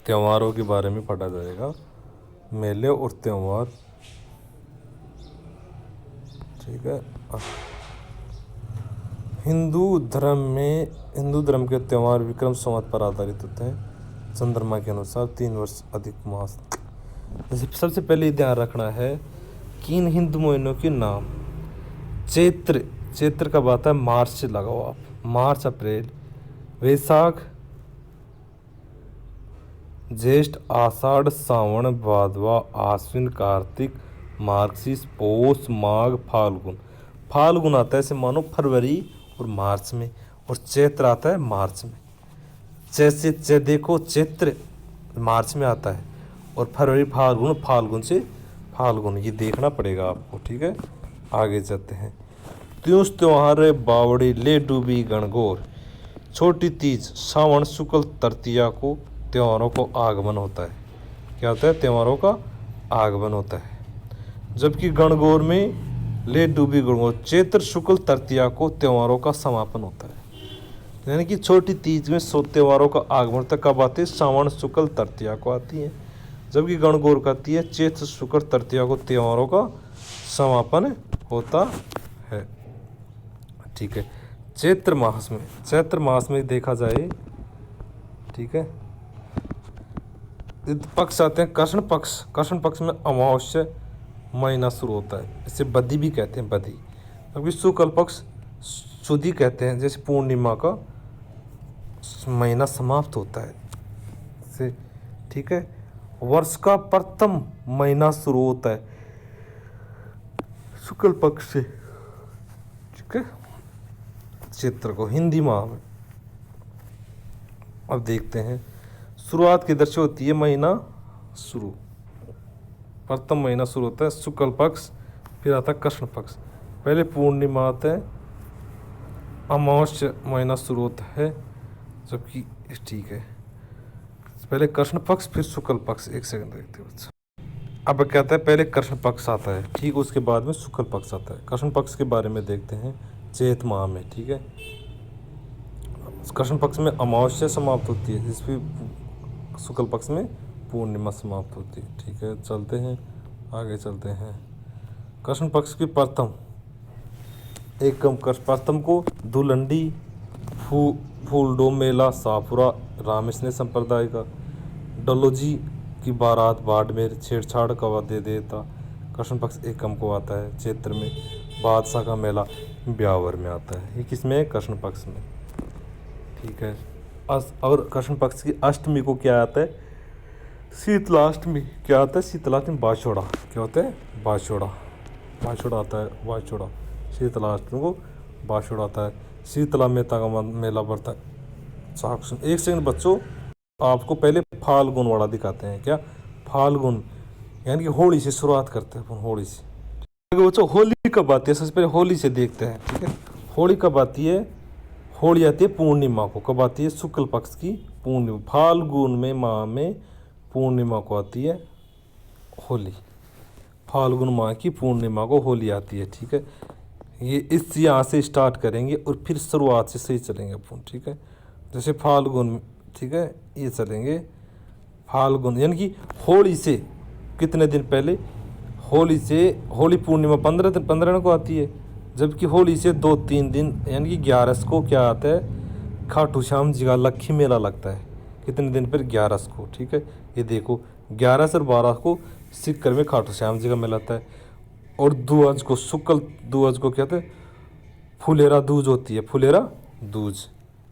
त्योहारों के बारे में पढ़ा जाएगा, मेले और त्योहार। ठीक है। हिंदू धर्म के त्योहार विक्रम संवत पर आधारित होते हैं, चंद्रमा के अनुसार 3 वर्ष अधिक मास। जैसे सबसे पहले ध्यान रखना है कि इन हिंदू महीनों के नाम। चैत्र, चैत्र कब आता है? मार्च से लगाओ आप, मार्च अप्रैल। वैशाख, ज्येष्ठ, आषाढ़, सावन, भादवा, आश्विन, कार्तिक, मार्गशीर्ष, पौष, माघ, फाल्गुन। फाल्गुन आता है ऐसे मानो फरवरी और मार्च में, और चैत्र आता है मार्च में। जैसे देखो, चैत्र मार्च में आता है और फरवरी, फाल्गुन, फाल्गुन से फाल्गुन, ये देखना पड़ेगा आपको। ठीक है, आगे चलते हैं। त्यों त्योहार बावड़ी ले डूबी गणगौर। छोटी तीज सावन शुक्ल तृतीया को त्योहारों को आगमन होता है। क्या होता है? त्योहारों का आगमन होता है। जबकि गणगौर में ले डूबी गणगौर चैत्र शुक्ल तृतीया को त्योहारों का समापन होता है। यानी कि छोटी तीज में त्योहारों का आगमन तक कब आती है? सावन शुक्ल तृतीया को आती है। जबकि गणगौर का आती है चैत्र शुक्ल तृतीया को त्योहारों का समापन होता है। ठीक है। चैत्र मास में देखा जाए, ठीक है, पक्ष आते हैं कृष्ण पक्ष। कृष्ण पक्ष में अमावस्या महीना शुरू होता है, इसे बदी भी कहते हैं, बदी। क्योंकि शुक्ल पक्ष शुद्धि कहते हैं, जैसे पूर्णिमा का महीना समाप्त होता है से। ठीक है। वर्ष का प्रथम महीना शुरू होता है शुक्ल पक्ष से। ठीक है, चैत्र को हिंदी माह में। अब देखते हैं, शुरुआत की दर्शा होती है महीना शुरू, प्रथम महीना शुरू होता है शुक्ल पक्ष, फिर आता है कृष्ण पक्ष। पहले पूर्णिमा आता है, अमावस्या महीना शुरू होता है, जबकि ठीक है, पहले कृष्ण पक्ष फिर शुक्ल पक्ष। एक सेकंड देखते हैं बच्चा। अब कहता है पहले कृष्ण पक्ष आता है, ठीक, उसके बाद में शुक्ल पक्ष आता है। कृष्ण पक्ष के बारे में देखते हैं चैत माह में। ठीक है, कृष्ण पक्ष में अमावस्या समाप्त होती है, जिसमें शुक्ल पक्ष में पूर्णिमा समाप्त होती है। ठीक है, चलते हैं आगे चलते हैं। कृष्ण पक्ष की प्रथम प्रथम को धुलंडी, फूलडो मेला सापुरा रामेश्वर संप्रदाय का। डलोजी की बारात बाड़मेर छेड़छाड़ का दे देता। कृष्ण पक्ष एकम को आता है चैत्र में। बादशाह का मेला ब्यावर में आता है। ये किसमें है? कृष्ण पक्ष में। ठीक है। और कृष्ण पक्ष की अष्टमी को क्या आता है? शीतलाष्टमी। क्या आता है? शीतलाष्टमी बाछोड़ा। क्या होता है? बाछोड़ा। बाछोड़ा आता है, बाछोड़ा। शीतलाष्टमी को बाछोड़ा आता है। शीतला मेता का मेला बढ़ता है। एक सेकंड बच्चों, आपको पहले फाल्गुन वाला दिखाते हैं। क्या? फाल्गुन यानी कि होली से शुरुआत करते हैं अपन, होली से। बच्चों होली कब आती है? सबसे पहले होली से देखते हैं। ठीक है, होली कब आती है? होली आती है पूर्णिमा को। कब आती है? शुक्ल पक्ष की पूर्णिमा, फाल्गुन में माह में पूर्णिमा को आती है होली। फाल्गुन माह की पूर्णिमा को होली आती है। ठीक है, ये इस यहाँ से स्टार्ट करेंगे और फिर शुरुआत से सही चलेंगे अपन। ठीक है, जैसे फाल्गुन, ठीक है, ये चलेंगे फाल्गुन यानी कि होली से कितने दिन पहले? होली से, होली पूर्णिमा 15 को आती है, जबकि होली से 2-3 दिन यानी कि 11 को क्या आता है? खाटू श्याम जी का लक्खी मेला लगता है। कितने दिन पर? 11 को। ठीक है, ये देखो 11 और 12 को सिक्कर में खाटू श्याम जी का मेला आता है। और दूज को, शुक्ल दूज को क्या कहते हैं? फुलेरा दूज होती है, फुलेरा दूज।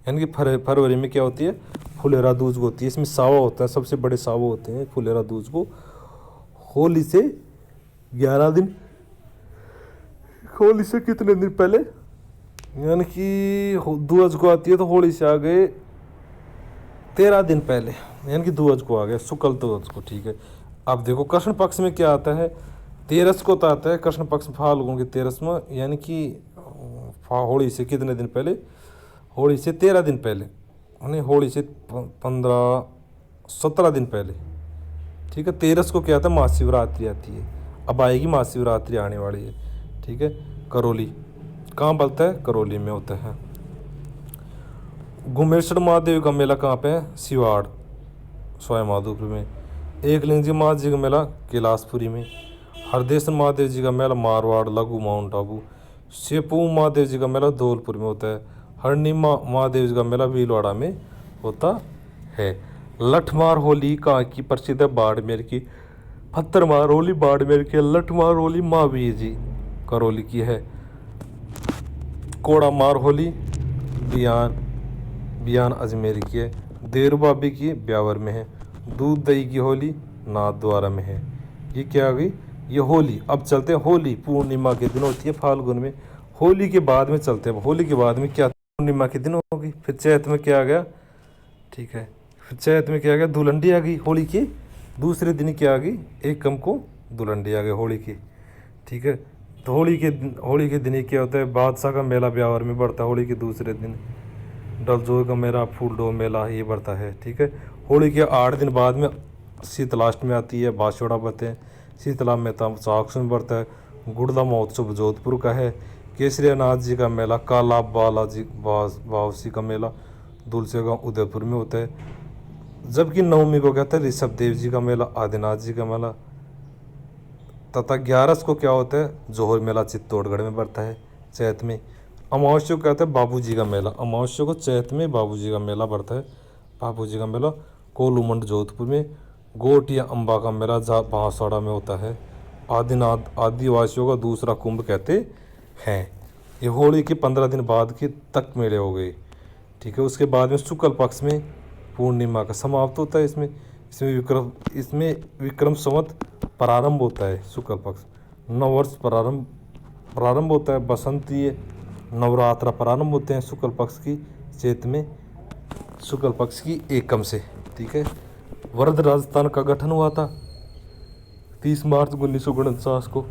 यानी कि फरवरी में क्या होती है? फुलेरा दूज होती है। इसमें सावा होता है, सबसे बड़े सावा होते हैं फुलेरा दूज को। होली से 11 दिन, होली से कितने दिन पहले? यानी कि दूज को आती है तो होली से आ गए 13 दिन पहले, यानी कि दूज को आ गया, शुक्ल दूज को। ठीक है, अब देखो कृष्ण पक्ष में क्या आता है? 13 को तो आता है कृष्ण पक्ष, फाल्गुन की 13 में, यानी कि होली से कितने दिन पहले? होली से 13 दिन पहले, यानी होली से 15-17 दिन पहले। ठीक है, 13 को क्या आता है? महाशिवरात्रि आती है। अब आएगी महाशिवरात्रि आने वाली है। ठीक है, करौली कहाँ बनता है? करौली में होता है। गुमेश्वर महादेव का मेला कहाँ पे है? सिवाड़। सवाई माधोपुर में। एकलिंग जी महाराज जी का मेला कैलाशपुरी में। हरदेश्वर महादेव जी का मेला मारवाड़ लघु माउंट आबू। शेपू महादेव जी का मेला धौलपुर में होता है। हरणी महादेव जी का मेला भीलवाड़ा में होता है। लठमार होली कहाँ की प्रसिद्ध है? बाड़मेर की। पत्थरमार होली बाड़मेर की। लठमार होली महावीर जी करौली की है। कोड़ा मार होली बियान अजमेर की है। देरू बाबी की ब्यावर में है। दूध दही की होली नाथद्वारा में है। ये क्या आ गई? ये होली। अब चलते हैं होली पूर्णिमा के दिन होती है फाल्गुन में। होली के बाद में चलते हैं। होली के बाद में क्या? पूर्णिमा के दिन होगी। फिर चैत में क्या आ गया? ठीक है, फिर चैत में क्या आ गया? धुलंडी आ गई। होली की दूसरे दिन क्या आ गई? एकम को धुलंडी आ गई होली की। ठीक है, तो होली के दिन ही क्या होता है? बादशाह का मेला ब्यावर में बढ़ता है। होली के दूसरे दिन डलजोर का मेला फूलडो मेला ये बढ़ता है। ठीक है, होली के 8 दिन बाद में शीतलाष्टमी आती है। बाँसुड़ा बढ़ते हैं। शीतला मेहता साक्ष में बढ़ता है। गुड़ला महोत्सव जोधपुर का है। केसरियानाथ जी का मेला काला बालाजी बावसी का मेला दुलसे गाँव उदयपुर में होता है। जबकि नवमी को कहते हैं ऋषभ देव जी का मेला आदिनाथ जी का मेला। तथा 11 को क्या होता है? जोहर मेला चित्तौड़गढ़ में बढ़ता है चैत में। अमावस्या को कहते हैं बाबू जी का मेला। अमावस्या को चैत में बाबू जी का मेला बढ़ता है। बाबू जी का मेला कोलूमंड जोधपुर में। गोट या अम्बा का मेला बांसवाड़ा में होता है। आदिवासियों का दूसरा कुंभ कहते हैं। ये होली के 15 दिन बाद के तक मेले हो गए। ठीक है, उसके बाद में शुक्ल पक्ष में पूर्णिमा का समाप्त होता है। इसमें विक्रम संवत प्रारंभ होता है। शुक्ल पक्ष नववर्ष प्रारंभ होता है। बसंतीय नवरात्रा प्रारंभ होते हैं शुक्ल पक्ष की चैत में शुक्ल पक्ष की एकम से। ठीक है, वरद राजस्थान का गठन हुआ था 30 मार्च 1949 को।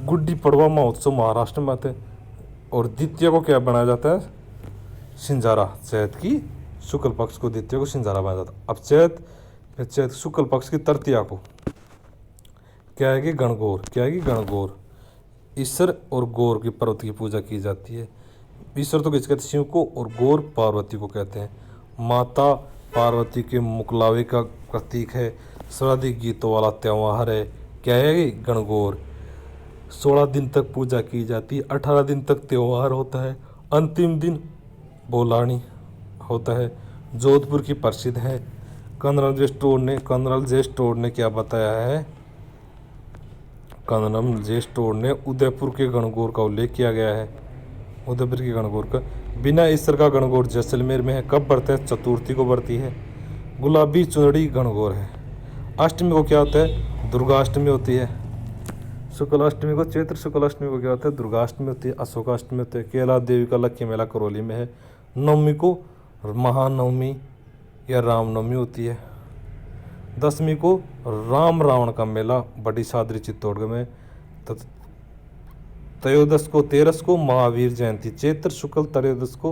गुड्डी पड़वा महोत्सव महाराष्ट्र में आते हैं। और द्वितीय को क्या बनाया जाता है? सिंजारा। चैत की शुक्ल पक्ष को द्वितीय को सिंजारा बनाया जाता है। अब चैत शुक्ल पक्ष की तृतीया को क्या है कि गणगौर। क्या है कि गणगौर। ईश्वर और गौर की पर्वत की पूजा की जाती है। ईश्वर तो किस कहते हैं? शिव को। और गौर पार्वती को कहते हैं। माता पार्वती के मुकलावे का प्रतीक है। सर्वाधिक गीतों वाला त्यौहार है। क्या है कि गणगौर। 16 दिन तक पूजा की जाती है। 18 दिन तक त्यौहार होता है। अंतिम दिन बोलानी होता है। जोधपुर की प्रसिद्ध है। कर्नल जे स्टोर ने क्या बताया है? कर्नल जे स्टोर ने उदयपुर के गणगौर का उल्लेख किया गया है। उदयपुर की गणगौर का बिना ईश्वर का गणगौर जैसलमेर में है। कब बढ़ता है? चतुर्थी को बढ़ती है। गुलाबी चुनरी गणगौर है। अष्टमी को क्या होता है? दुर्गाष्टमी होती है। शुक्लाष्टमी को चैत्र शुक्लाष्टमी को क्या होता है? दुर्गाष्टमी होती है। अशोकाष्टमी होती है। कैला देवी का लक्की मेला करौली में है। नवमी को महानवमी या रामनवमी होती है। दसवीं को राम रावण का मेला बड़ी सादरी चित्तौड़गढ़ में। त्रयोदश को 13 को महावीर जयंती। चैत्र शुक्ल त्रयोदश को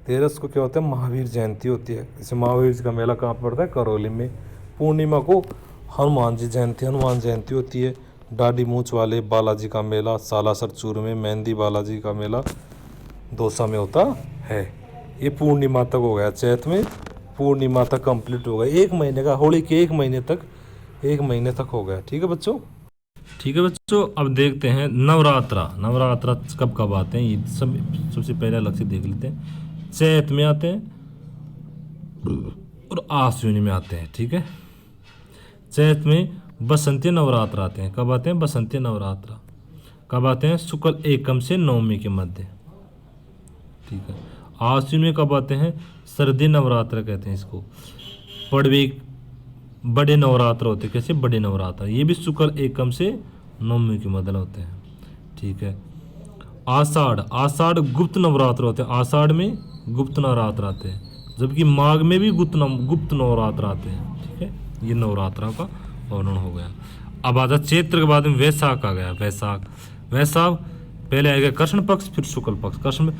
13 को क्या होता है? महावीर जयंती होती है। इसे महावीर जी का मेला कहाँ पर पड़ता है? करौली में। पूर्णिमा को हनुमान जयंती होती है। दाढ़ी मूछ वाले बालाजी का मेला सालासर चूरू में। मेहंदी बालाजी का मेला दौसा में होता है। ये पूर्णिमा तक हो गया। चैत में पूर्णिमा तक कंप्लीट हो गया। 1 महीने का होली के 1 महीने तक हो गया। ठीक है बच्चों। अब देखते हैं नवरात्रा कब कब आते हैं। ये सबसे पहले अलग से देख लेते हैं। चैत में आते हैं और आश्विन में आते हैं। ठीक है, चैत में बसंती नवरात्र आते हैं। कब आते हैं? बसंती नवरात्र कब आते हैं? शुक्ल एकम से नवमी के मध्य। ठीक है, आश्विन में कब आते हैं? सर्दी नवरात्र कहते हैं इसको। बड़े नवरात्र होते हैं। कैसे? बड़े नवरात्र। ये भी शुक्ल एकम से नवमी के मध्य होते हैं। ठीक है, आषाढ़ गुप्त नवरात्र होते हैं। आषाढ़ में गुप्त नवरात्र आते हैं। जबकि माघ में भी गुप्त नवरात्र आते हैं। ठीक है, ये नवरात्रों का वर्णन हो गया। अब आता चैत्र के बाद में वैशाख आ गया। वैशाख पहले आएगा कृष्ण पक्ष फिर शुक्ल पक्ष। कृष्ण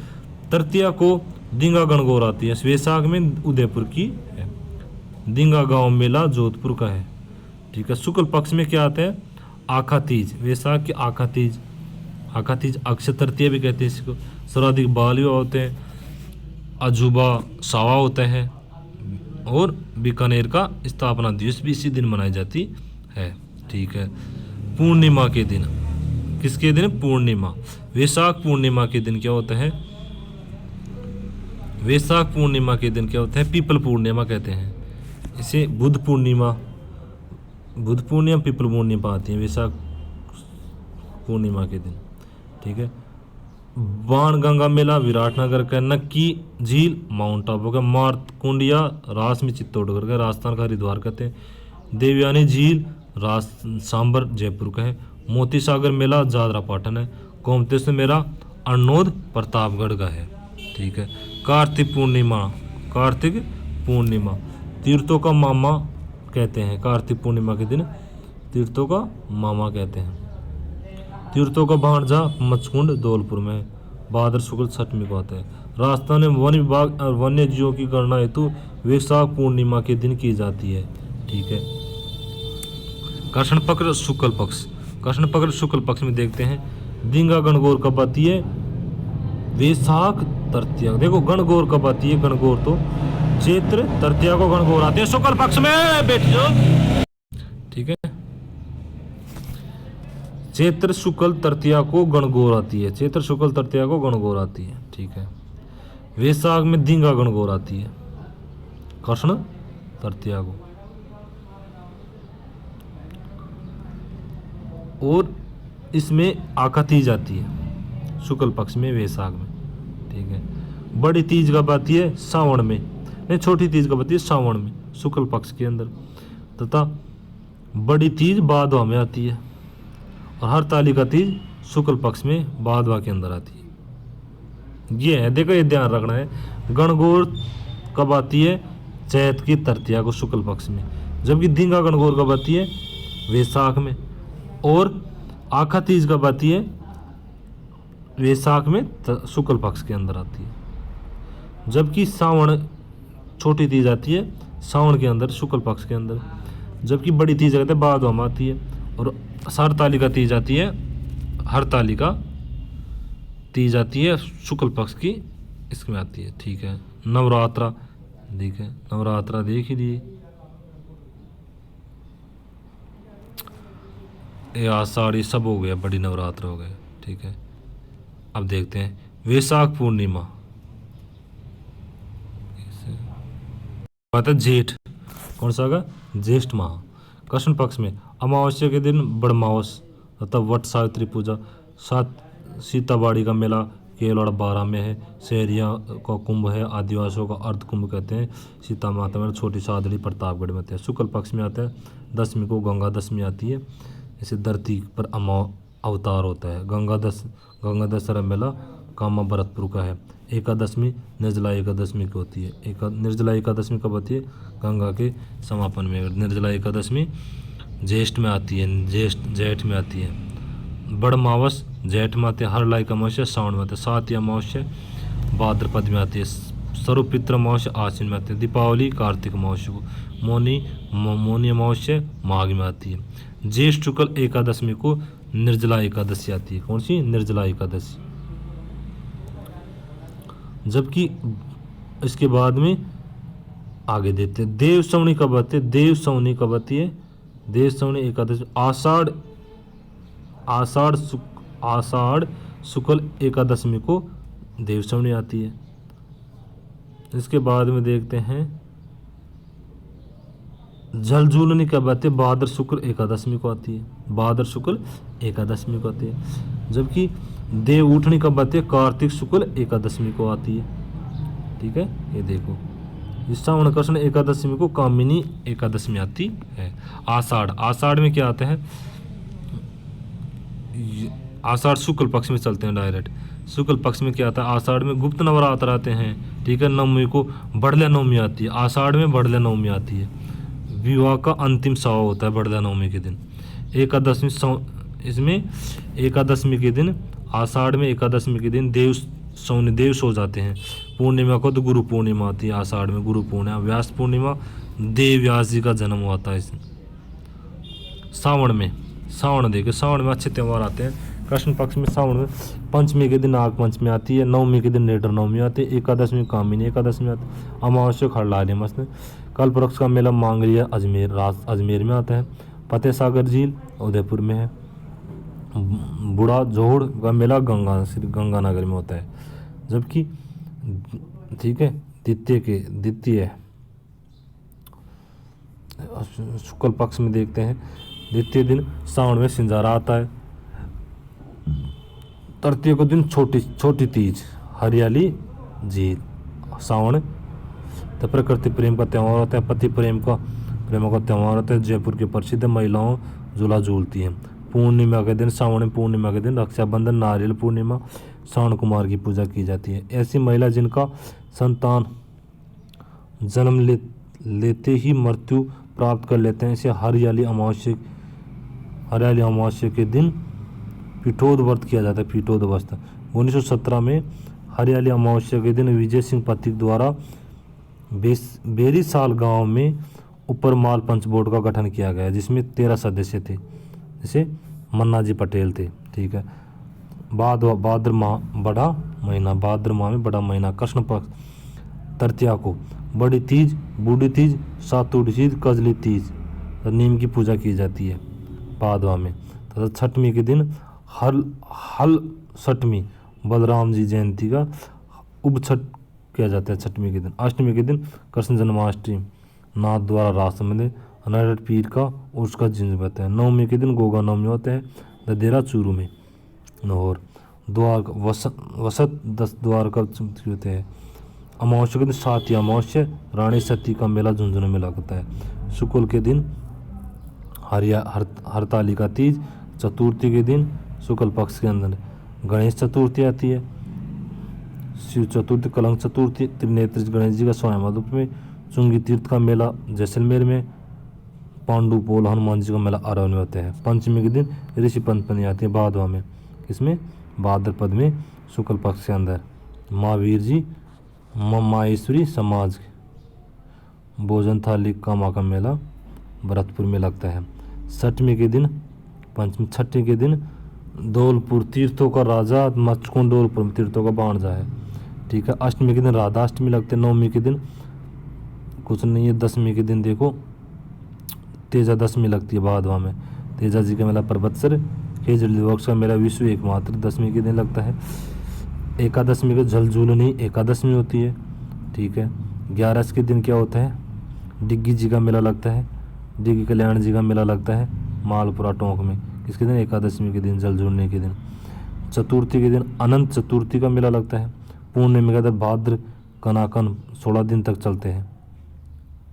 तृतीया को दींगा गणगौर आती है। वैशाख में उदयपुर की है। दींगा गांव मेला जोधपुर का है। ठीक है, शुक्ल पक्ष में क्या आते हैं? आखा तीज। वैशाख की आखा तीज अक्षय तृतीया भी कहते हैं इसको। सर्वाधिक बाल होते हैं। अजूबा सावा होता है और बीकानेर का स्थापना दिवस भी इसी दिन मनाई जाती है। ठीक है। पूर्णिमा के दिन, किसके दिन? पूर्णिमा। वैशाख पूर्णिमा के दिन क्या होता है? वैशाख पूर्णिमा के दिन क्या होता है? पीपल पूर्णिमा कहते हैं इसे। बुद्ध पूर्णिमा पीपल पूर्णिमा आती है वैशाख पूर्णिमा के दिन। ठीक है। बाणगंगा मेला विराटनगर का, नक्की झील माउंट आबू का, मारकुंडिया रास में चित्तौड़गढ़ का, राजस्थान का हरिद्वार कहते हैं। देवयानी झील सांबर जयपुर का है। मोती सागर मेला जादरा पाटन है। गोमतेश्वर मेला अरनोद प्रतापगढ़ का है। ठीक है। कार्तिक पूर्णिमा तीर्थों का मामा कहते हैं। कार्तिक पूर्णिमा के दिन तीर्थों का मामा कहते हैं। तीर्थों का भांजा मचकुंड धौलपुर में है। भाद्र शुक्ल छठवीं को आता है। राजस्थान में वन विभाग और वन्य जीवों की गणना हेतु वैशाख पूर्णिमा के दिन की जाती है। ठीक है। कृष्ण पक्ष शुक्ल पक्ष में देखते हैं। दिंगा गणगौर कब आती है? वैशाख तृतीया। देखो गणगौर कब आती है? गणगौर तो चैत्र तृतीया को गणगौर आती है शुक्ल पक्ष में। बैठ जाओ। ठीक है। चैत्र शुक्ल तृतीया को गणगौर आती है। चैत्र शुक्ल तृतीया को गणगौर आती है। ठीक है। वैशाख में दिंगा गणगौर आती है कृष्ण तृतीया को। और इसमें आका तीज आती है शुक्ल पक्ष में वैशाख में। ठीक है। बड़ी तीज कब आती है? सावन में। नहीं, छोटी तीज कब आती है? सावन में शुक्ल पक्ष के अंदर। तथा बड़ी तीज भादवा में आती है। और हरतालिका तीज शुक्ल पक्ष में भादवा के अंदर आती है। ये है, देखो ये ध्यान रखना है। गणगौर कब आती है? चैत की तृतीया को शुक्ल पक्ष में। जबकि दिंगा गणगौर कब आती है? वैशाख में। और आखा तीज कब आती है? वैशाख में शुक्ल पक्ष के अंदर आती है। जबकि सावन छोटी तीज आती है सावन के अंदर शुक्ल पक्ष के अंदर। जबकि बड़ी तीज कहते हैं भादवा में आती है। और हरतालिका तीज आती है, हरतालिका तीज आती है शुक्ल पक्ष की, इसमें आती है। ठीक है। नवरात्रा देखें, नवरात्रा देख ही लिए। ये आषाढ़ी सब हो गया, बड़ी नवरात्र हो गए। ठीक है। अब देखते हैं वैशाख पूर्णिमा। बात है जेठ, कौन सा होगा? ज्येष्ठ माह, कृष्ण पक्ष में। अमावस्या के दिन बड़मावस तथा वट सावित्री पूजा। सीताबाड़ी का मेला केवलवाड़ा 12 में है। शहरिया का कुंभ है, आदिवासियों का अर्ध कुंभ कहते हैं। सीता माता में छोटी सादड़ी प्रतापगढ़ में आते हैं। शुक्ल पक्ष में आता है। दशमी को गंगा दशमी आती है। इसे धरती पर अवतार होता है। गंगा दशहरा मेला कामा भरतपुर का है। एकादशमी निर्जला एकादशमी की होती है। निर्जला एकादशमी कब होती है? गंगा के समापन में। निर्जला एकादशमी ज्येष्ठ में आती है, जेठ में आती है। बड़मावस जेठ में आती है। हरलाई अमावस्या सावन में आती है। साती अमावस्या भाद्रपद में आती है। सर्वपित्र अमावस्या आश्विन में आती है। दीपावली कार्तिक अमावस्या को। मौनी अमावस्या माघ में आती है। ज्येष्ठ शुक्ल एकादशमी को निर्जला एकादशी आती है। कौन सी? निर्जला एकादशी। जबकि इसके बाद में आगे देते हैं देव सवनी कब आती है? देव सवनी कब आती है? देव सवनी एकादशी आषाढ़ शुक्ल एकादशमी को देव सवनी आती है। इसके बाद में देखते हैं जलझूलनी कब आती है? भाद्र शुक्ल एकादशमी को आती है। भाद्र शुक्ल एकादशमी को आती है। जबकि देव उठनी कब आती है? कार्तिक शुक्ल एकादशमी को आती है। ठीक है। ये देखो, इस श्रावण कृष्ण एकादशमी को कामिनी एकादशमी आती है। आषाढ़ में क्या आता है? आषाढ़ शुक्ल पक्ष में चलते हैं डायरेक्ट। शुक्ल पक्ष में क्या आता है? आषाढ़ में गुप्त नवरात्र आते हैं। ठीक है। नवमी को बड़ला नवमी आती है। आषाढ़ में बड़ला नवमी आती है। विवाह का अंतिम सावा होता है बड़ला नवमी के दिन। एकादशमी इसमें एकादशमी के दिन, आषाढ़ में एकादशमी के दिन देव सो जाते हैं। पूर्णिमा को तो गुरु पूर्णिमा आती है। आषाढ़ में गुरु पूर्णिमा। व्यास पूर्णिमा देव व्यास जी का जन्म हुआ था इसमें। सावन में अच्छे त्यौहार आते हैं। कृष्ण पक्ष में सावन में पंचमी के दिन नाग पंचमी आती है। नवमी के दिन नेटर नवमी आती है। एकादशमी कामिनी एकादशमी आती है। अमावस्या खरलाली मस्त। कल्प वृक्ष का मेला मांगलिया अजमेर में आता है। फतेह सागर झील उदयपुर में है। बूढ़ा जोड़ का मेला गंगानगर में होता है। जबकि ठीक है द्वितीय शुक्ल पक्ष में देखते हैं, द्वितीय दिन सावन में सिंजारा आता है। तृतीय को दिन छोटी तीज हरियाली झील सावन। तो प्रकृति प्रेम का त्यौहार होता है, पति प्रेमों का त्यौहार होता है। जयपुर के प्रसिद्ध महिलाओं झूला झूलती हैं। पूर्णिमा के दिन सावन पूर्णिमा के दिन रक्षाबंधन, नारियल पूर्णिमा, श्रावण कुमार की पूजा की जाती है। ऐसी महिला जिनका संतान जन्म लेते ही मृत्यु प्राप्त कर लेते हैं, इसे हरियाली अमावस्या के दिन पीठोद व्रत किया जाता है। पीठोद व्रत 1917 में हरियाली अमावस्या के दिन विजय सिंह पथिक द्वारा बेरीसाल गांव में उपरमाल पंच बोर्ड का गठन किया गया, जिसमें 13 सदस्य थे, जैसे मन्ना जी पटेल थे। ठीक है। भाद्र माह में बड़ा महीना कृष्ण पक्ष तृतीया को बड़ी तीज, बूढ़ी तीज, सातुड़ी तीज, कजली तीज नीम की पूजा की जाती है भादवा में। तथा छठवीं के दिन हल छठवीं बलराम जी जयंती का उप छठ किया जाता है छठवीं के दिन। अष्टमी के दिन कृष्ण जन्माष्टमी नाथ द्वारा रास संबंधित अनारट पीर का उर्स का जिन होता है। नवमी के दिन गोगा नवमी होता है ददेरा चूरू में लाहौर। वसत 10 द्वार का होते हैं। अमावस्या के दिन साती अमावस्या रानी सती का मेला झुंझुनू में लगता है। शुक्ल के दिन हरतालिका तीज। चतुर्थी के दिन शुक्ल पक्ष के अंदर गणेश चतुर्थी आती है। शिव चतुर्थी, कलंक चतुर्थी, त्रिनेत्र गणेश जी का स्वयं रूप में। चुंगी तीर्थ का मेला जैसलमेर में। पांडुपोल हनुमान जी का मेला अरवल में होता है। पंचमी के दिन ऋषि पंचमी आती है भादवा में, इसमें भाद्रपद में शुक्ल पक्ष के अंदर। महावीर जी माहेश्वरी समाज भोजन थाली कामा का मेला भरतपुर में लगता है। छठवीं के दिन धौलपुर तीर्थों का राजा मचकुंड धौलपुर तीर्थों का बाणजा है। ठीक है। अष्टमी के दिन राधाष्टमी लगते हैं। नवमी के दिन कुछ नहीं है। 10वीं के दिन देखो तेजा दशमी लगती है भादवा में। तेजा जी का मेला परबत्सर। खेजड़ी दिवस का मेला विश्व एकमात्र 10वीं के दिन लगता है। एकादशमी को झलझूलनी एकादशमी होती है। ठीक है। 11 के दिन क्या होता है, डिग्गी जी का मेला लगता है। डिग्गी कल्याण जी का मेला लगता है मालपुरा टोंक में। किसके दिन, एकादशमी के दिन, झलझूलने के दिन। चतुर्थी के दिन अनंत चतुर्थी का मेला लगता है। पूर्णिमा के दिन भाद्र कनाकन 16 दिन तक चलते हैं।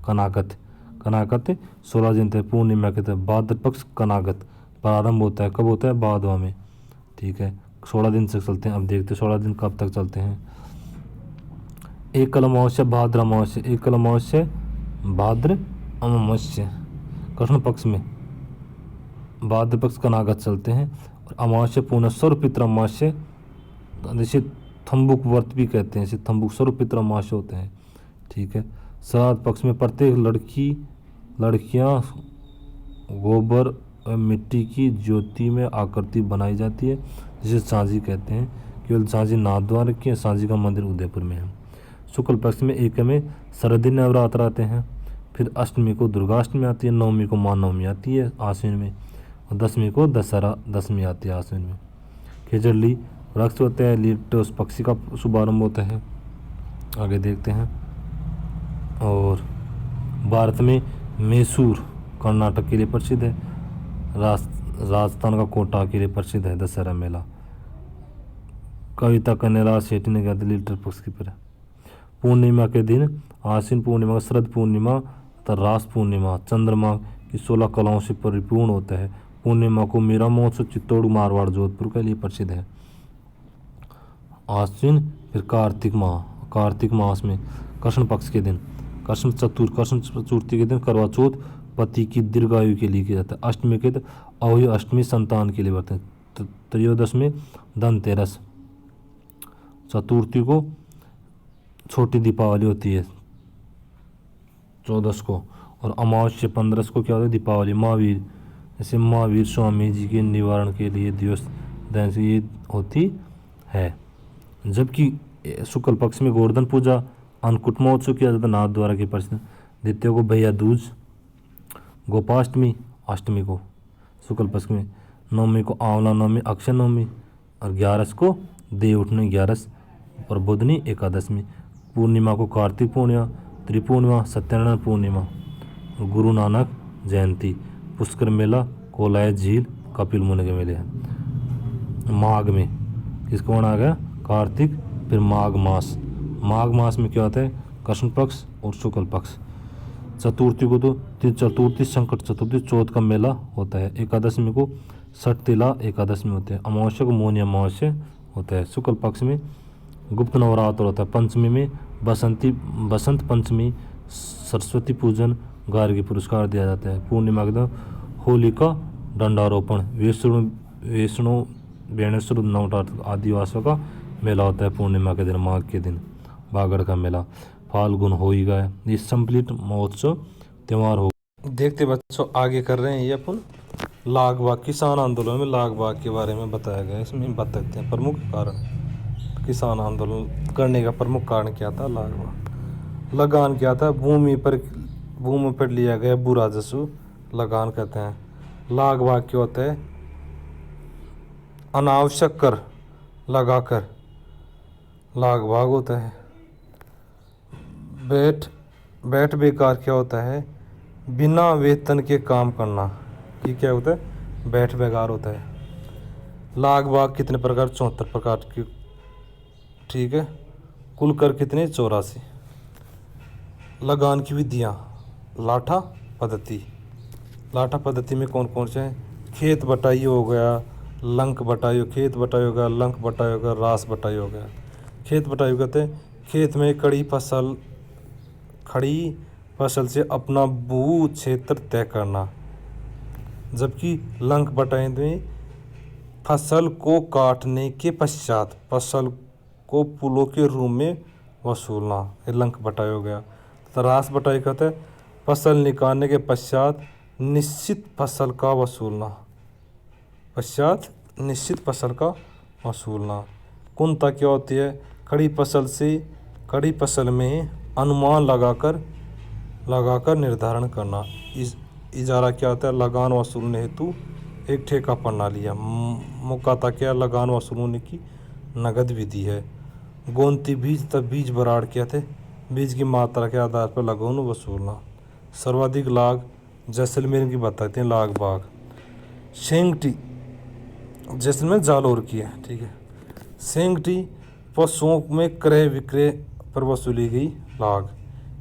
कनाकत 16 दिन तक। पूर्णिमा के दिन भाद्र पक्ष कनाकत प्रारंभ होता है। कब होता है, भादवा में। ठीक है। 16 दिन तक चलते हैं। अब देखते हैं 16 दिन कब तक चलते हैं। एकल अमावस्या भाद्र अमावस्या। एकल अमावस्या भाद्र अमावस्या कृष्ण पक्ष में। भाद्र पक्ष कनागत चलते हैं। और अमावस्या पूर्णस्वर पितृ अमावस्या, जैसे थम्बुक व्रत भी कहते हैं, इसे थम्बुक स्वर पितृ अमावस्या होते हैं। ठीक है। श्राद्ध पक्ष में प्रत्येक लड़कियां गोबर मिट्टी की ज्योति में आकृति बनाई जाती है, जिसे सांझी कहते हैं। केवल सांझी नाथद्वार की, सांझी का मंदिर उदयपुर में है। शुक्ल पक्ष में एक में शरदी नवरात्र आते हैं। फिर अष्टमी को दुर्गाष्टमी आती है। नवमी को महानवमी आती है आश्विन में। और 10वीं को दशहरा दशमी आती है आश्विन में। खेजड़ली वृक्ष होते हैं। लीटोस पक्षी का शुभारंभ होता है। आगे देखते हैं। और भारत में मैसूर कर्नाटक के लिए प्रसिद्ध है। राजस्थान का कोटा के लिए प्रसिद्ध है दशहरा मेला। कविता कन्याराज शेट्टी ने कहा लीटर पक्ष की पर। पूर्णिमा के दिन आश्विन पूर्णिमा, शरद पूर्णिमा तथा रास पूर्णिमा चंद्रमा की 16 कलाओं से परिपूर्ण होता है। पूर्णिमा को मीरा महोत्सव चित्तौड़ मारवाड़ जोधपुर के लिए प्रसिद्ध है। आश्विन, फिर कार्तिक मास में कृष्ण पक्ष के दिन कृष्ण चतुर्थी के दिन करवा चौथ पति की दीर्घायु के लिए किया जाता है। अष्टमी के दिन अवय अष्टमी संतान के लिए बरते हैं। त्रयोदश में धनतेरस। चतुर्थी को छोटी दीपावली होती है 14 को। और अमावस्या 15 को क्या होता है, दीपावली। महावीर, जैसे महावीर स्वामी जी के निवारण के लिए दिवस दिन से ये होती है। जबकि शुक्ल पक्ष में गोवर्धन पूजा, अन्नकूट महोत्सव किया जाता है नाथ द्वारा के प्रसिद्ध। द्वितीय को भैया दूज, गोपाष्टमी अष्टमी को, शुक्ल पक्ष में, नवमी को आंवला नवमी अक्षय नवमी, और 11 को देवउठनी 11 और बुधनी एकादशमी, पूर्णिमा को कार्तिक पूर्णिमा, त्रिपूर्णिमा सत्यनारायण पूर्णिमा, और गुरु नानक जयंती, पुष्कर मेला, कोलाय झील, कपिल मुनि के मेले हैं। माघ में किसको आ गया, कार्तिक, फिर माघ मास, माघ मास में क्या होता है, कृष्ण पक्ष और शुक्ल पक्ष। चतुर्थी को तो चतुर्थी संकट चतुर्थी चौथ का मेला होता है। एकादशमी को छठ तिला एकादशमी होते हैं। अमावस्या को मौनी अमावस्या होता है। शुक्ल पक्ष में गुप्त नवरात्र होता है। पंचमी में बसंत पंचमी, सरस्वती पूजन, गार्गी पुरस्कार दिया जाता है। पूर्णिमा के दिन होलिका दंडारोपण, वैष्णो बेणेश्वर नवरात्र आदिवासियों का मेला होता है पूर्णिमा के दिन, माघ के दिन बागड़ का मेला। फाल्गुन हो ही गया, ये संप्लिट महोत्सव त्यौहार हो। देखते बच्चों आगे कर रहे हैं ये अपन लाग बाग किसान आंदोलन में लाग बाग के बारे में बताया गया। इसमें बता सकते हैं प्रमुख कारण, किसान आंदोलन करने का प्रमुख कारण क्या था। लाग बाग लगान क्या था, भूमि पर लिया गया भू राजस्व लगान कहते हैं। लाग बाग क्या होता है, अनावश्यक कर लगाकर लाग बाग होता है। बैठ बेकार क्या होता है, बिना वेतन के काम करना, ये क्या होता है, बैठ बेकार होता है। लाग बाग कितने प्रकार, 74 प्रकार की, ठीक है। कुल कर कितने, 84। लगान की विधियाँ, लाठा पद्धति, लाठा पद्धति में कौन कौन से हैं, खेत बटाई हो गया, लंक बटाई, खेत बटाई हो गया, लंक बटाई हो गया, रास बटाई हो गया। खेत बटाई कहते हैं खेत में खड़ी फसल से अपना भू क्षेत्र तय करना, जबकि लंक बटाई में फसल को काटने के पश्चात फसल को पुलों के रूप में वसूलना, ये लंक बटाई हो गया। तो रास बटाई कहते हैं फसल निकालने के पश्चात निश्चित फसल का वसूलना। कुंता क्या होती है, खड़ी फसल में अनुमान लगाकर निर्धारण करना। इजारा क्या होता है, लगान वसूलने हेतु एक ठेका प्रणाली है। मुकाता क्या, लगान वसूलने की नगद विधि है। गोंती बीज तब बीज बराड़ क्या थे, बीज की मात्रा के आधार पर लगान वसूलना। सर्वाधिक लाग जैसलमेर की बताते हैं लाग बाग। सेंगटी जैसलमेर जालौर की है, ठीक है। सेंगटी पशुओं में क्रय विक्रय पर वसूली गई लाग।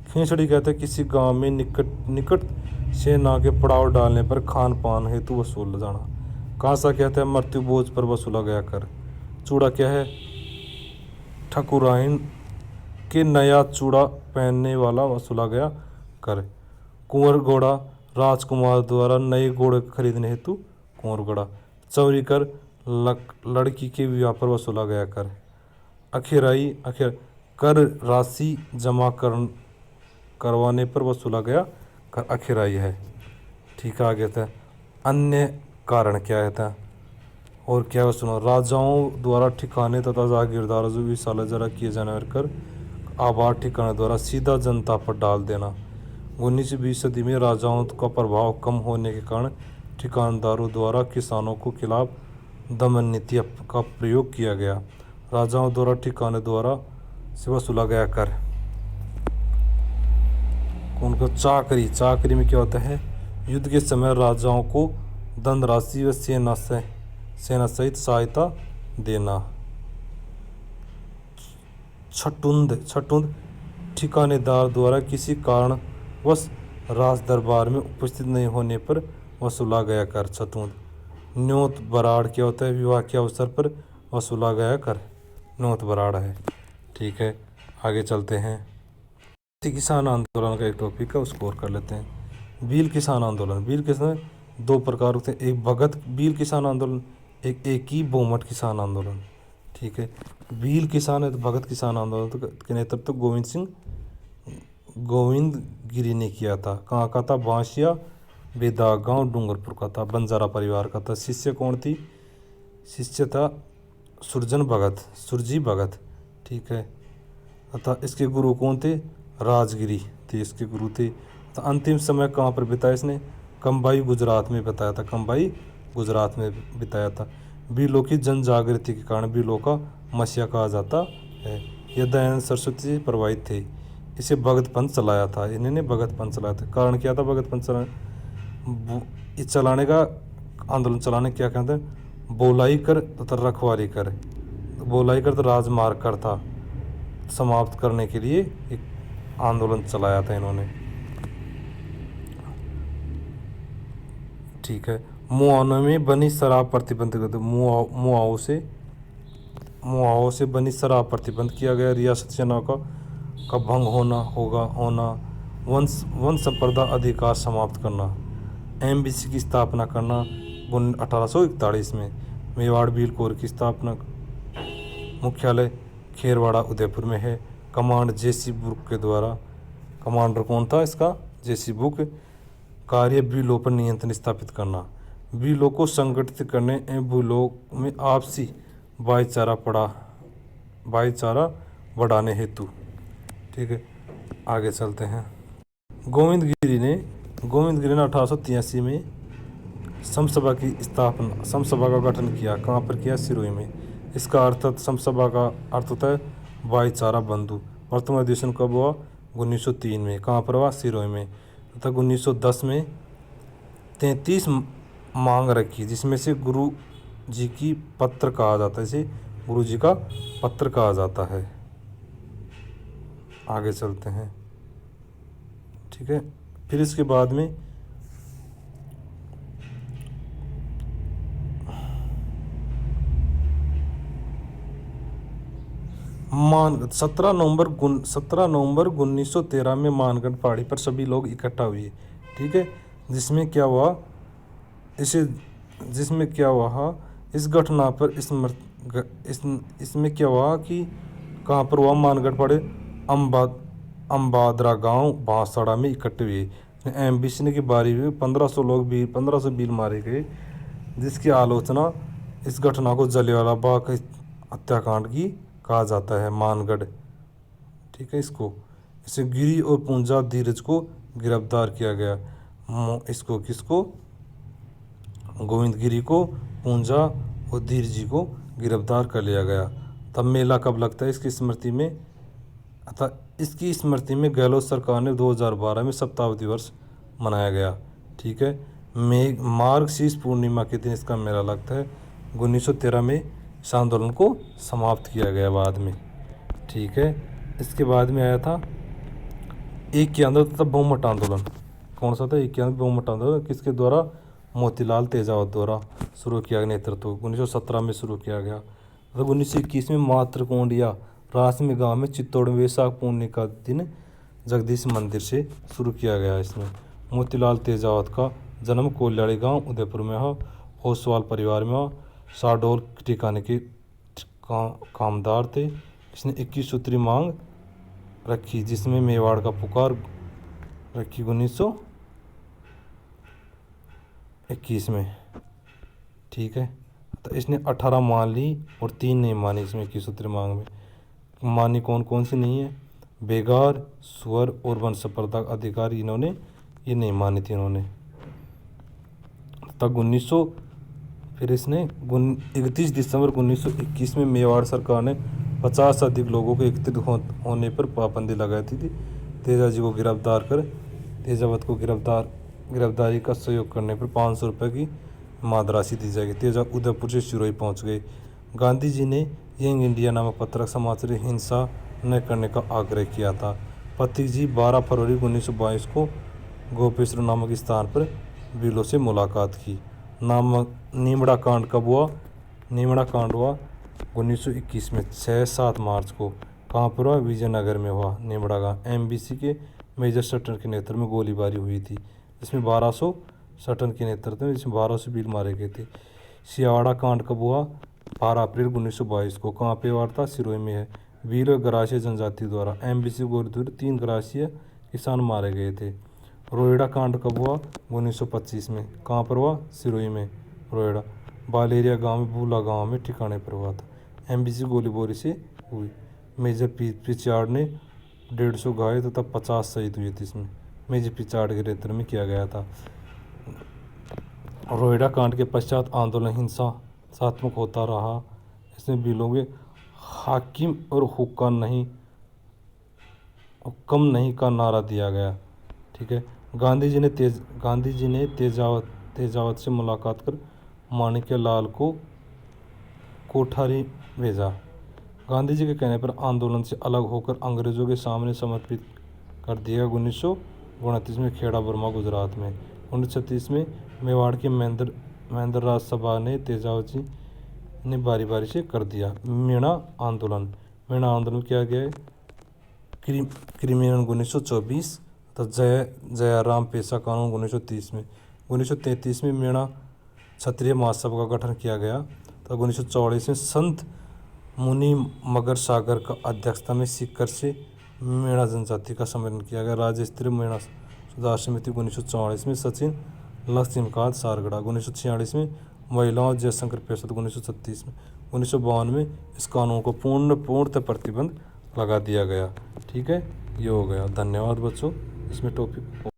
खींचड़ी कहते हैं किसी गांव में निकट सेना के पड़ाव डालने पर खान पान हेतु वसूल जाना। कांसा कहते हैं मृत्यु बोझ पर वसूला गया कर। चूड़ा क्या है, ठकुराइन के नया चूड़ा पहनने वाला वसूला गया कर। कुंवर घोड़ा, राजकुमार द्वारा नए घोड़े खरीदने हेतु कुंवर घोड़ा। चौरी कर, लड़की के विवाह पर वसूला गया कर। अखेराई कर राशि जमा करवाने पर वसूला गया कर अखेराई है, ठीक है। आगे था अन्य कारण क्या है था, और क्या वसूला, राजाओं द्वारा ठिकाने तथा जागीरदारों से विशाला जरा किए जाने कर आबाद ठिकाने द्वारा सीधा जनता पर डाल देना। 19वीं सदी में राजाओं का प्रभाव कम होने के कारण ठिकानदारों द्वारा किसानों को खिलाफ दमन नीति का प्रयोग किया गया। राजाओं द्वारा ठिकाने द्वारा से वसूला गया कर। उनको चाकरी में क्या होता है, युद्ध के समय राजाओं को दंड राशि व सेना सहित सहायता देना। छटुंद ठिकानेदार द्वारा किसी कारणवश राज दरबार में उपस्थित नहीं होने पर वसूला गया कर छटुंद। न्योत बराड़ क्या होता है, विवाह के अवसर पर वसूला गया कर न्योत बराड़ है, ठीक है। आगे चलते हैं, किसान आंदोलन का एक टॉपिक है, उसको और कर लेते हैं। भील किसान आंदोलन, भील किसान 2 प्रकार होते हैं, एक भगत भील किसान आंदोलन, एक ही बोमट किसान आंदोलन, ठीक है। भील किसान है तो भगत किसान आंदोलन के नेतृत्व गोविंद गिरी ने किया था। कहाँ का था, बांसिया बेदा गांव डूंगरपुर का था, बंजारा परिवार का था। शिष्य कौन थी, शिष्य था सुरजी भगत, ठीक है। अतः इसके गुरु कौन थे, राजगिरी थे, इसके गुरु थे। तो अंतिम समय कहाँ पर बिताया इसने? कंबाई गुजरात में बताया था, कंबाई गुजरात में बिताया था। भीलों की जन जागृति के कारण भीलों का मसीहा कहा जाता है। यह दयानंद सरस्वती से प्रभावित थे। इसे भगत पंथ चलाया था, इन्होंने भगत पंथ चलाया था। कारण क्या था भगत पंथ चलाने का? आंदोलन चलाने क्या कहते हैं? बोलाई कर तथा रखवाली कर। बोलाई कर तो राजमार्ग कर था, समाप्त करने के लिए एक आंदोलन चलाया था इन्होंने। ठीक है। मुआवने में बनी शराब प्रतिबंध कर दो। मुआवों से बनी शराब प्रतिबंध किया गया। रियासत सेना का भंग होना। वन संपदा अधिकार समाप्त करना। एमबीसी की स्थापना करना 1841 में। मेवाड़ बिल कोर की स्थापना। मुख्यालय खेरवाड़ा उदयपुर में है। कमांड जेसी बुक के द्वारा। कमांडर कौन था इसका? जेसी बुक। कार्य बिलों पर नियंत्रण स्थापित करना। बिलों को संगठित करने एवं बिलों में आपसी भाईचारा बढ़ाने हेतु। ठीक है, आगे चलते हैं। गोविंद गिरी ने 1883 में समसभा का गठन किया। कहाँ पर किया? सिरोही में। इसका अर्थ समसभा का अर्थ होता है भाईचारा बंधु। प्रथम अधिवेशन कब हुआ? 1903 में। कहाँ पर हुआ? सिरोही में। तथा 1910 में 33 मांग रखी, जिसमें से गुरु जी की पत्र कहा जाता है। इसे गुरु जी का पत्र कहा जाता है। आगे चलते हैं। ठीक है, फिर इसके बाद में 17 नवंबर 1913 में मानगढ़ पहाड़ी पर सभी लोग इकट्ठा हुए। ठीक है, जिसमें क्या हुआ? इस घटना पर इसमें क्या हुआ कि कहाँ पर हुआ? मानगढ़ पहाड़ी अम्बादरा गांव बांसवाड़ा में इकट्ठे हुए। एमबीसी की बारी में 1500 भील मारे गए, जिसकी आलोचना इस घटना को जलियांवाला बाग हत्याकांड की कहा जाता है। मानगढ़। ठीक है, इसे गिरी और पूंजा धीरज को गिरफ्तार किया गया। किसको? गोविंद गिरी को, पूंजा और धीर जी को गिरफ्तार कर लिया गया। तब मेला कब लगता है इसकी स्मृति में? अतः इसकी स्मृति में गहलोत सरकार ने 2012 में शताब्दी वर्ष मनाया गया। ठीक है, मार्गशीर्ष पूर्णिमा के दिन इसका मेला लगता है। 1913 में इस आंदोलन को समाप्त किया गया बाद में। ठीक है, इसके बाद में आया था एक के अंदर तथा बहुमत आंदोलन। कौन सा था? एक के अंदर बहुमत आंदोलन। किसके द्वारा? मोतीलाल तेजावत द्वारा शुरू किया गया। नेतृत्व 1917 में शुरू किया गया। मतलब 1921 में मातृकोंडिया रासमी गांव में चित्तौड़ में वैशाख पूर्णिमा का दिन जगदीश मंदिर से शुरू किया गया। इसमें मोतीलाल तेजावत का जन्म कोल्याड़ी गांव उदयपुर में हो। ओसवाल परिवार में हो। शाहडोल ठिकाने के कामदार थे। इसने 21 सूत्री मांग रखी, जिसमें मेवाड़ का पुकार रखी 1921 में। ठीक है, तो इसने 18 मान ली और 3 नहीं मानी। इसमें 21 सूत्री मांग में मानी कौन सी नहीं है? बेगार, सुअर और वन संपदा अधिकार, इन्होंने ये नहीं मानी थी इन्होंने। तब 1900 फिर इसने 31 दिसंबर 1921 में मेवाड़ सरकार ने 50 से अधिक लोगों को एकत्रित होने पर पाबंदी लगाई थी। तेजाजी को गिरफ्तार कर तेजावत को गिरफ्तारी का सहयोग करने पर 500 रुपये की मादराशि दी जाएगी। तेजा उदयपुर से सिरोही पहुंच गए। गांधी जी ने यंग इंडिया नामक पत्रक समाज से हिंसा न करने का आग्रह किया था। पथिक जी 12 फरवरी 1922 को गोपेश्वर नामक स्थान पर बिलों से मुलाकात की। नीमड़ा कांड कब हुआ? नीमड़ा कांड हुआ 1921 में 6-7 मार्च को। कहाँ पर हुआ? विजयनगर में हुआ नीमड़ा का। एमबीसी के मेजर सटन के नेतृत्व में गोलीबारी हुई थी, जिसमें 1200 सटन के नेतृत्व में 1200 भील मारे गए थे। सियावाड़ा कांड कब हुआ? 12 अप्रैल 1922 को। कहाँ पे हुआ था? सिरोही में है। भील और गरासिया जनजाति द्वारा एमबीसी गोलीबारी 3 गरासिया किसान मारे गए थे। रोहिड़ा कांड कब हुआ? 1925 में। कहाँ पर हुआ? सिरोही में। रोहिड़ा बालेरिया गांव में भूला गांव में ठिकाने पर हुआ था। एमबीसी गोलीबारी से हुई। मेजर पिचार्ड ने 150 घायल तथा 50 शहीद हुए थे। इसमें मेजी पिछाड़ के रेतर में किया गया था। रोहिड़ा कांड के पश्चात आंदोलन हिंसात्मक होता रहा। इसमें बिलों में हाकिम और हुक्म नहीं का नारा दिया गया। ठीक है। गांधी जी ने तेजावत से मुलाकात कर माणिक्य लाल को कोठारी भेजा। गांधी जी के कहने पर आंदोलन से अलग होकर अंग्रेजों के सामने समर्पित कर दिया। 1929 में खेड़ा बर्मा गुजरात में। 1936 में मेवाड़ की महेंद्र राज सभा ने तेजावत जी ने बारी बारी से कर दिया। मीणा आंदोलन किया गया है। क्रिमिनल 1924 तो जयाराम पेशा कानून 1930 में। 1933 में मीणा क्षत्रिय महासभा का गठन किया गया। तो 1944 में संत मुनि मगर सागर का अध्यक्षता में सीकर से मीणा जनजाति का सम्मेलन किया गया। राज्य स्तरीय मीणा सुधार समिति 1944 में। सचिन लक्ष्मीकांत सारगढ़ा 1946 में। महिलाओं जयशंकर प्रसाद 1936 में। 1952 में इस कानून को पूर्णतः प्रतिबंध लगा दिया गया। ठीक है, ये हो गया। धन्यवाद बच्चों। इसमें टॉपिक